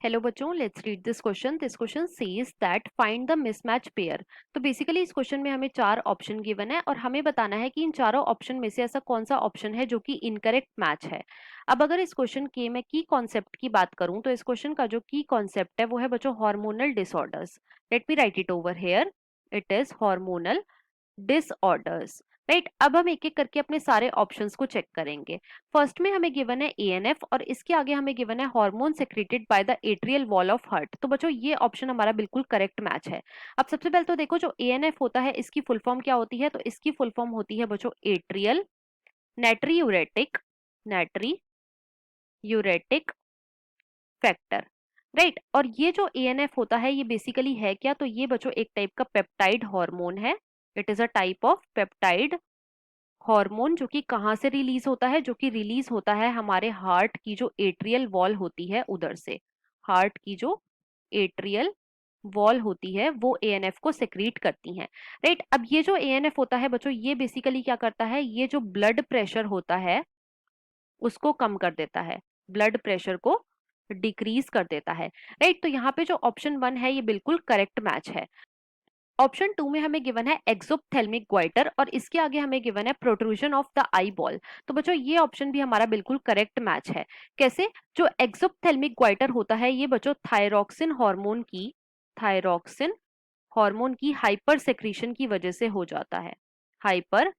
Hello बच्चों, let's read this question. This question says that find the mismatch pair. तो basically इस question में हमें चार ऑप्शन गिवन है और हमें बताना है कि इन चारों ऑप्शन में से ऐसा कौन सा ऑप्शन है जो कि इनकरेक्ट मैच है। अब अगर इस क्वेश्चन के मैं की कॉन्सेप्ट की बात करूं तो इस क्वेश्चन का जो की कॉन्सेप्ट है वो है बच्चों hormonal disorders. Let me right it over here. It is hormonal disorders. Right, अब हम एक एक करके अपने सारे ऑप्शंस को चेक करेंगे। फर्स्ट में हमें गिवन है एएनएफ और इसके आगे हमें गिवन है hormone secreted by the atrial wall of heart. तो बच्चों ये ऑप्शन हमारा बिल्कुल करेक्ट मैच है। अब सबसे पहले तो देखो जो एएनएफ होता है इसकी फुल फॉर्म क्या होती है, तो इसकी फुल फॉर्म होती है बच्चों एट्रियल नाइट्रियूरेटिक नाइट्रियूरेटिक फैक्टर। राइट, और ये जो एएनएफ होता है ये बेसिकली है क्या, तो ये बच्चों एक टाइप का पेप्टाइड हार्मोन है। It is a type of peptide hormone जो कि कहाँ से रिलीज होता है, जो कि रिलीज होता है हमारे हार्ट की जो एट्रियल वॉल होती है उधर से। हार्ट की जो एट्रियल वॉल होती है वो एएनएफ को सेक्रीट करती हैं। राइट, अब ये जो एएनएफ होता है बच्चों ये बेसिकली क्या करता है, ये जो ब्लड प्रेशर होता है उसको कम कर देता है, ब्लड प्रेशर को डिक्रीज कर देता है। राइट, तो यहाँ पे जो ऑप्शन वन है ये बिल्कुल करेक्ट मैच है। ऑप्शन टू में हमें गिवन है एक्सोप्थेल्मिक ग्वाइटर और इसके आगे हमें गिवन है protrusion of the eye ball. तो बच्चों ये ऑप्शन भी हमारा बिल्कुल करेक्ट मैच है। कैसे? जो एक्सोप्थेल्मिक ग्वाइटर होता है ये बच्चों थायरॉक्सिन हार्मोन की हाइपर सेक्रीशन की वजह से हो जाता है। हाइपर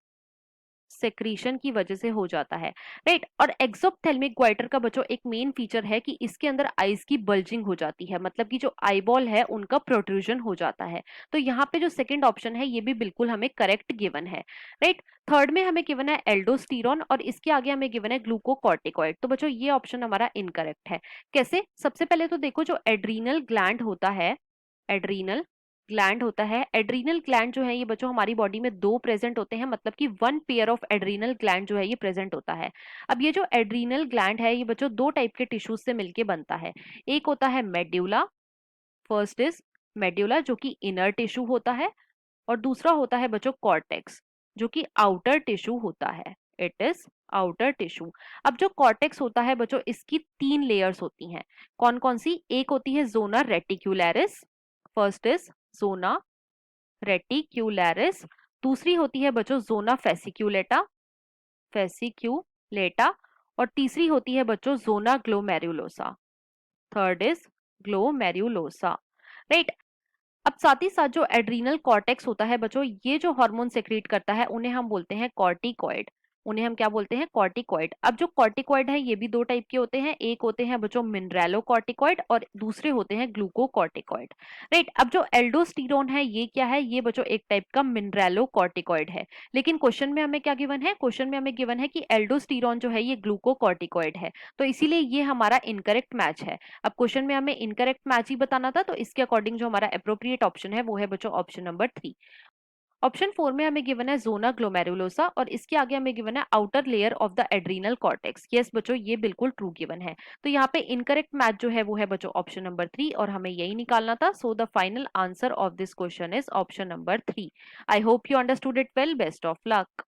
सेक्रीशन की वजह से हो जाता है। राइट, और एक्सोप्थेल्मिक ग्वाइटर का बच्चों एक मेन फीचर है कि इसके अंदर आईज की बल्जिंग हो जाती है, मतलब कि जो आईबॉल है उनका प्रोट्रूजन हो जाता है। तो यहाँ पे जो सेकंड ऑप्शन है ये भी बिल्कुल हमें करेक्ट गिवन है। राइट, थर्ड में हमें गिवन है एल्डोस्टेरॉन और इसके आगे हमें गिवन है ग्लूकोकॉर्टिकॉइड। तो बच्चों ये ऑप्शन हमारा इनकरेक्ट है। कैसे? सबसे पहले तो देखो जो एड्रीनल ग्लैंड होता है, एड्रीनल ग्लैंड होता है, एड्रीनल ग्लैंड जो है ये बच्चों हमारी बॉडी में दो प्रेजेंट होते हैं, मतलब कि one pair of adrenal gland जो है ये प्रेजेंट होता है। अब ये जो एड्रीनल ग्लैंड है ये बच्चों दो टाइप के टिश्यूज से मिलके बनता है। एक होता है मेड्यूला, फर्स्ट इज मेड्यूला जो कि इनर टिश्यू होता है, और दूसरा होता है बच्चों कॉर्टेक्स जो कि आउटर टिश्यू होता है। It is outer tissue. अब जो कॉर्टेक्स होता है बच्चों इसकी तीन लेयर्स होती हैं। कौन कौन सी? एक होती है जोना रेटिक्युलरिस, फर्स्ट इज जोना रेटिक्युलरिस। दूसरी होती है बच्चों जोना फेसिक्यूलेटा, फेसिक्यूलेटा। और तीसरी होती है बच्चों zona glomerulosa, third is glomerulosa. Right, अब साथ ही साथ जो एड्रीनल कॉर्टेक्स होता है बच्चों ये जो हार्मोन सेक्रेट करता है उन्हें हम बोलते हैं कॉर्टिकॉइड। उन्हें हम क्या बोलते हैं? कॉर्टिकॉइड। अब जो कॉर्टिकॉइड है ये भी दो टाइप के होते हैं, एक होते हैं बच्चों मिनरलो कॉर्टिकॉइड और दूसरे होते हैं ग्लूकोकॉर्टिकॉइड। राइट, अब जो एल्डोस्टेरॉन है ये क्या है? ये बच्चों एक टाइप का मिनरलो कॉर्टिकॉइड है। लेकिन क्वेश्चन में हमें क्या गिवन है? क्वेश्चन में हमें गिवन है कि एल्डोस्टेरॉन जो है ये ग्लूकोकॉर्टिकॉइड है, तो इसीलिए ये हमारा इनकरेक्ट मैच है। अब क्वेश्चन में हमें इनकरेक्ट मैच ही बताना था, तो इसके अकॉर्डिंग जो हमारा अप्रोप्रिएट ऑप्शन है वो है बच्चों option number three. Option four में हमें गिवन है जोना ग्लोमेरुलोसा और इसके आगे हमें गिवन है outer layer of the adrenal cortex. Yes बच्चों ये बिल्कुल ट्रू गिवन है। तो यहाँ पे इनकरेक्ट मैच जो है वो है बच्चों ऑप्शन नंबर थ्री और हमें यही निकालना था। So the final answer of this question is option number three. I hope you understood it well. Best of luck.